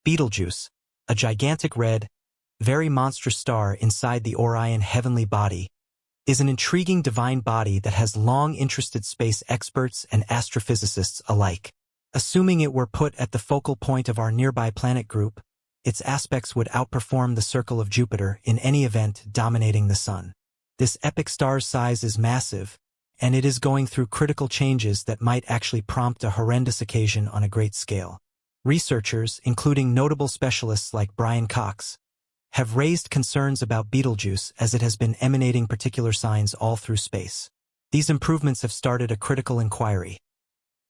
Betelgeuse, a gigantic red, very monstrous star inside the Orion heavenly body, is an intriguing divine body that has long interested space experts and astrophysicists alike. Assuming it were put at the focal point of our nearby planet group, its aspects would outperform the circle of Jupiter in any event dominating the Sun. This epic star's size is massive, and it is going through critical changes that might actually prompt a horrendous occasion on a great scale. Researchers, including notable specialists like Brian Cox, have raised concerns about Betelgeuse as it has been emanating particular signs all through space. These improvements have started a critical inquiry.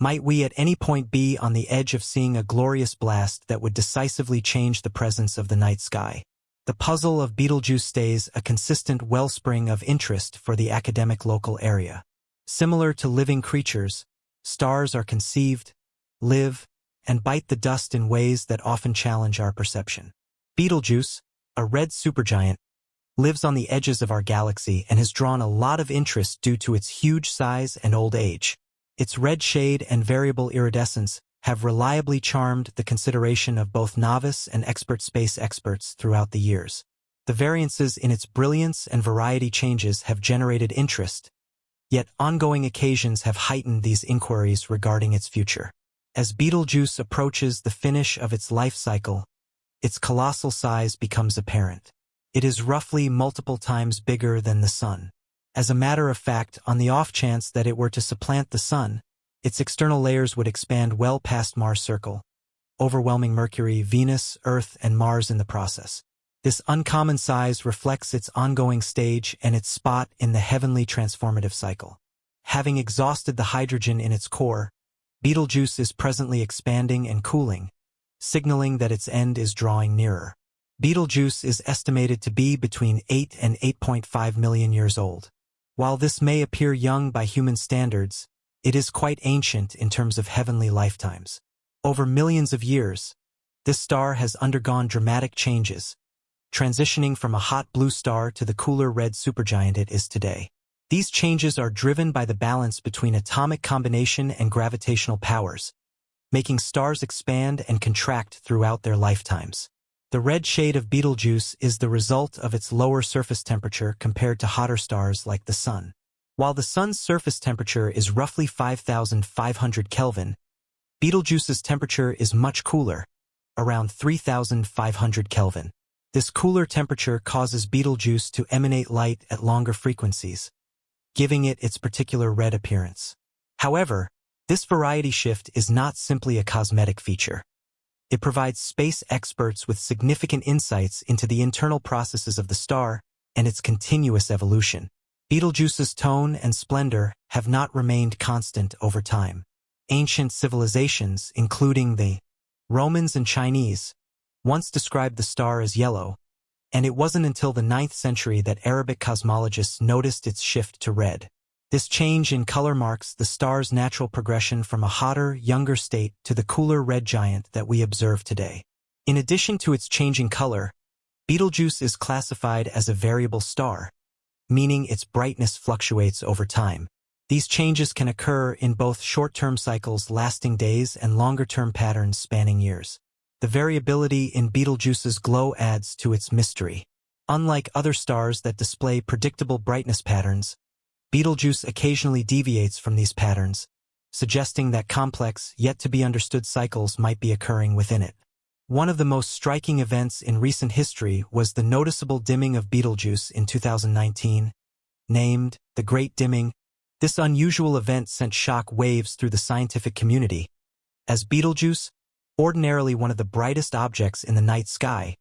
Might we at any point be on the edge of seeing a glorious blast that would decisively change the presence of the night sky? The puzzle of Betelgeuse stays a consistent wellspring of interest for the academic local area. Similar to living creatures, stars are conceived, live, and bite the dust in ways that often challenge our perception. Betelgeuse, a red supergiant, lives on the edges of our galaxy and has drawn a lot of interest due to its huge size and old age. Its red shade and variable iridescence have reliably charmed the consideration of both novice and expert space experts throughout the years. The variances in its brilliance and variety changes have generated interest, yet ongoing occasions have heightened these inquiries regarding its future. As Betelgeuse approaches the finish of its life cycle, its colossal size becomes apparent. It is roughly multiple times bigger than the Sun. As a matter of fact, on the off chance that it were to supplant the Sun, its external layers would expand well past Mars' circle, overwhelming Mercury, Venus, Earth, and Mars in the process. This uncommon size reflects its ongoing stage and its spot in the heavenly transformative cycle. Having exhausted the hydrogen in its core, Betelgeuse is presently expanding and cooling, signaling that its end is drawing nearer. Betelgeuse is estimated to be between 8 and 8.5 million years old. While this may appear young by human standards, it is quite ancient in terms of heavenly lifetimes. Over millions of years, this star has undergone dramatic changes, transitioning from a hot blue star to the cooler red supergiant it is today. These changes are driven by the balance between atomic combination and gravitational powers, making stars expand and contract throughout their lifetimes. The red shade of Betelgeuse is the result of its lower surface temperature compared to hotter stars like the Sun. While the Sun's surface temperature is roughly 5,500 Kelvin, Betelgeuse's temperature is much cooler, around 3,500 Kelvin. This cooler temperature causes Betelgeuse to emanate light at longer frequencies, giving it its particular red appearance. However, this variety shift is not simply a cosmetic feature. It provides space experts with significant insights into the internal processes of the star and its continuous evolution. Betelgeuse's tone and splendor have not remained constant over time. Ancient civilizations, including the Romans and Chinese, once described the star as yellow, and it wasn't until the 9th century that Arabic cosmologists noticed its shift to red. This change in color marks the star's natural progression from a hotter, younger state to the cooler red giant that we observe today. In addition to its changing color, Betelgeuse is classified as a variable star, meaning its brightness fluctuates over time. These changes can occur in both short-term cycles lasting days and longer-term patterns spanning years. The variability in Betelgeuse's glow adds to its mystery. Unlike other stars that display predictable brightness patterns, Betelgeuse occasionally deviates from these patterns, suggesting that complex, yet-to-be-understood cycles might be occurring within it. One of the most striking events in recent history was the noticeable dimming of Betelgeuse in 2019, named the Great Dimming. This unusual event sent shock waves through the scientific community, as Betelgeuse, ordinarily one of the brightest objects in the night sky,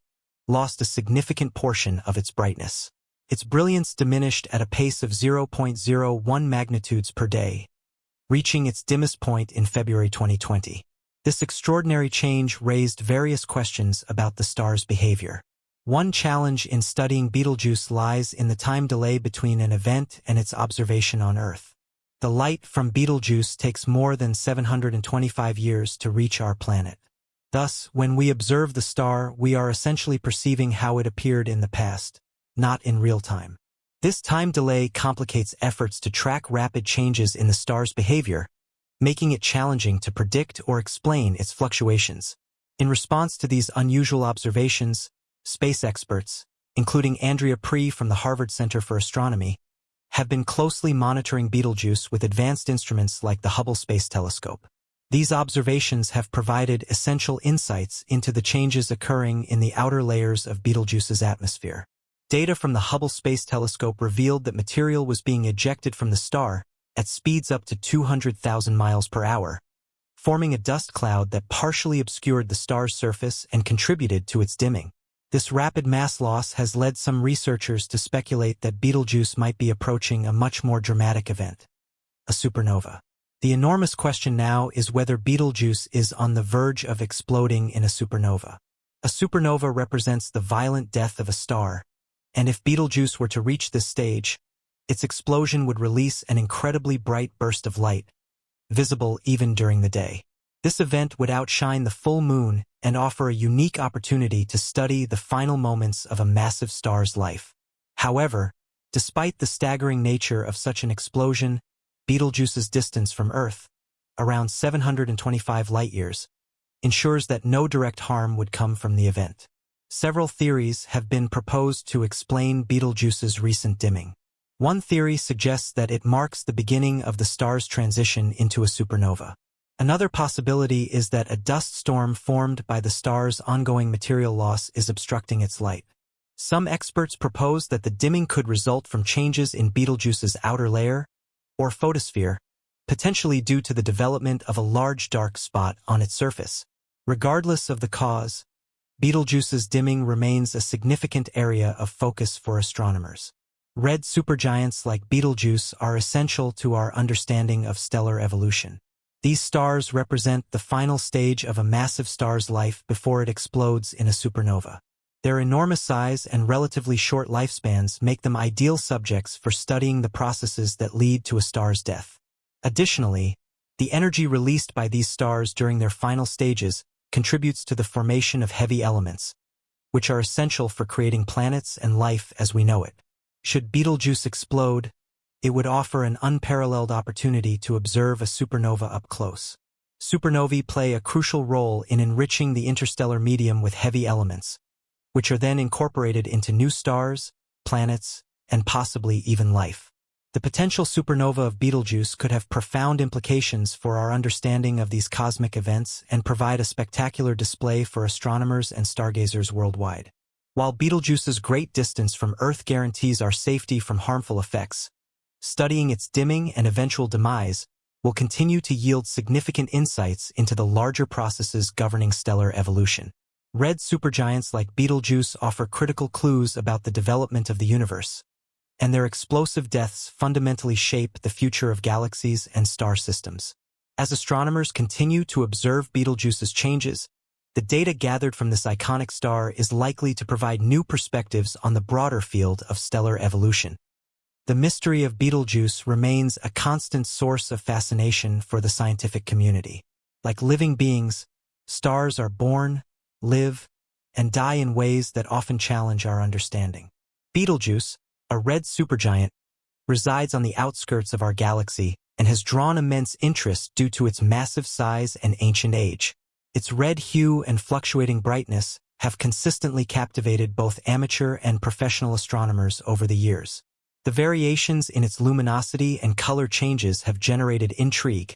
lost a significant portion of its brightness. Its brilliance diminished at a pace of 0.01 magnitudes per day, reaching its dimmest point in February 2020. This extraordinary change raised various questions about the star's behavior. One challenge in studying Betelgeuse lies in the time delay between an event and its observation on Earth. The light from Betelgeuse takes more than 725 years to reach our planet. Thus, when we observe the star, we are essentially perceiving how it appeared in the past, not in real time. This time delay complicates efforts to track rapid changes in the star's behavior, making it challenging to predict or explain its fluctuations. In response to these unusual observations, space experts, including Andrea Pree from the Harvard Center for Astronomy, have been closely monitoring Betelgeuse with advanced instruments like the Hubble Space Telescope. These observations have provided essential insights into the changes occurring in the outer layers of Betelgeuse's atmosphere. Data from the Hubble Space Telescope revealed that material was being ejected from the star at speeds up to 200,000 miles per hour, forming a dust cloud that partially obscured the star's surface and contributed to its dimming. This rapid mass loss has led some researchers to speculate that Betelgeuse might be approaching a much more dramatic event, a supernova. The enormous question now is whether Betelgeuse is on the verge of exploding in a supernova. A supernova represents the violent death of a star, and if Betelgeuse were to reach this stage, its explosion would release an incredibly bright burst of light, visible even during the day. This event would outshine the full moon and offer a unique opportunity to study the final moments of a massive star's life. However, despite the staggering nature of such an explosion, Betelgeuse's distance from Earth, around 725 light-years, ensures that no direct harm would come from the event. Several theories have been proposed to explain Betelgeuse's recent dimming. One theory suggests that it marks the beginning of the star's transition into a supernova. Another possibility is that a dust storm formed by the star's ongoing material loss is obstructing its light. Some experts propose that the dimming could result from changes in Betelgeuse's outer layer, or photosphere, potentially due to the development of a large dark spot on its surface. Regardless of the cause, Betelgeuse's dimming remains a significant area of focus for astronomers. Red supergiants like Betelgeuse are essential to our understanding of stellar evolution. These stars represent the final stage of a massive star's life before it explodes in a supernova. Their enormous size and relatively short lifespans make them ideal subjects for studying the processes that lead to a star's death. Additionally, the energy released by these stars during their final stages contributes to the formation of heavy elements, which are essential for creating planets and life as we know it. Should Betelgeuse explode, it would offer an unparalleled opportunity to observe a supernova up close. Supernovae play a crucial role in enriching the interstellar medium with heavy elements, which are then incorporated into new stars, planets, and possibly even life. The potential supernova of Betelgeuse could have profound implications for our understanding of these cosmic events and provide a spectacular display for astronomers and stargazers worldwide. While Betelgeuse's great distance from Earth guarantees our safety from harmful effects, studying its dimming and eventual demise will continue to yield significant insights into the larger processes governing stellar evolution. Red supergiants like Betelgeuse offer critical clues about the development of the universe, and their explosive deaths fundamentally shape the future of galaxies and star systems. As astronomers continue to observe Betelgeuse's changes, the data gathered from this iconic star is likely to provide new perspectives on the broader field of stellar evolution. The mystery of Betelgeuse remains a constant source of fascination for the scientific community. Like living beings, stars are born, live, and die in ways that often challenge our understanding. Betelgeuse, a red supergiant, resides on the outskirts of our galaxy and has drawn immense interest due to its massive size and ancient age. Its red hue and fluctuating brightness have consistently captivated both amateur and professional astronomers over the years. The variations in its luminosity and color changes have generated intrigue,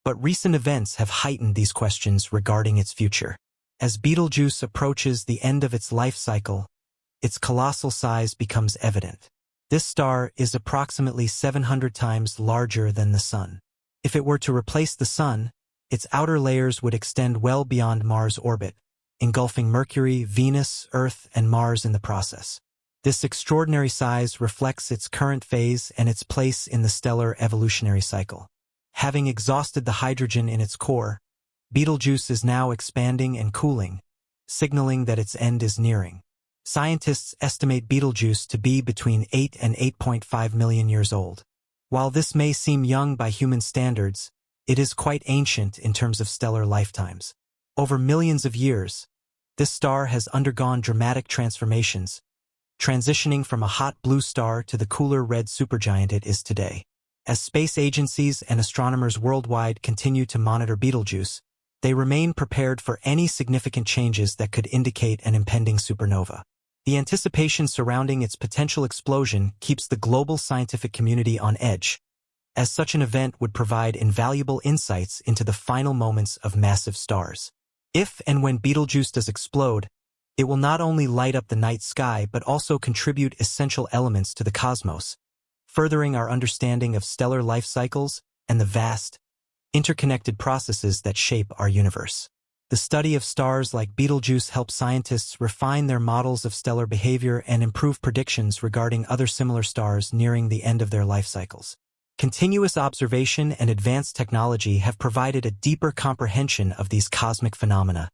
but recent events have heightened these questions regarding its future. As Betelgeuse approaches the end of its life cycle, its colossal size becomes evident. This star is approximately 700 times larger than the Sun. If it were to replace the Sun, its outer layers would extend well beyond Mars' orbit, engulfing Mercury, Venus, Earth, and Mars in the process. This extraordinary size reflects its current phase and its place in the stellar evolutionary cycle. Having exhausted the hydrogen in its core, Betelgeuse is now expanding and cooling, signaling that its end is nearing. Scientists estimate Betelgeuse to be between 8 and 8.5 million years old. While this may seem young by human standards, it is quite ancient in terms of stellar lifetimes. Over millions of years, this star has undergone dramatic transformations, transitioning from a hot blue star to the cooler red supergiant it is today. As space agencies and astronomers worldwide continue to monitor Betelgeuse, They remain prepared for any significant changes that could indicate an impending supernova. The anticipation surrounding its potential explosion keeps the global scientific community on edge, as such an event would provide invaluable insights into the final moments of massive stars. If and when Betelgeuse does explode, it will not only light up the night sky but also contribute essential elements to the cosmos, furthering our understanding of stellar life cycles and the vast, interconnected processes that shape our universe. The study of stars like Betelgeuse helps scientists refine their models of stellar behavior and improve predictions regarding other similar stars nearing the end of their life cycles. Continuous observation and advanced technology have provided a deeper comprehension of these cosmic phenomena,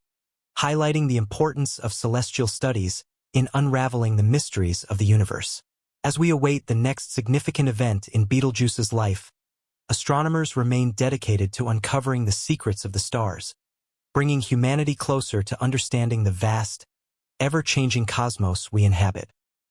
highlighting the importance of celestial studies in unraveling the mysteries of the universe. As we await the next significant event in Betelgeuse's life, astronomers remain dedicated to uncovering the secrets of the stars, bringing humanity closer to understanding the vast, ever-changing cosmos we inhabit.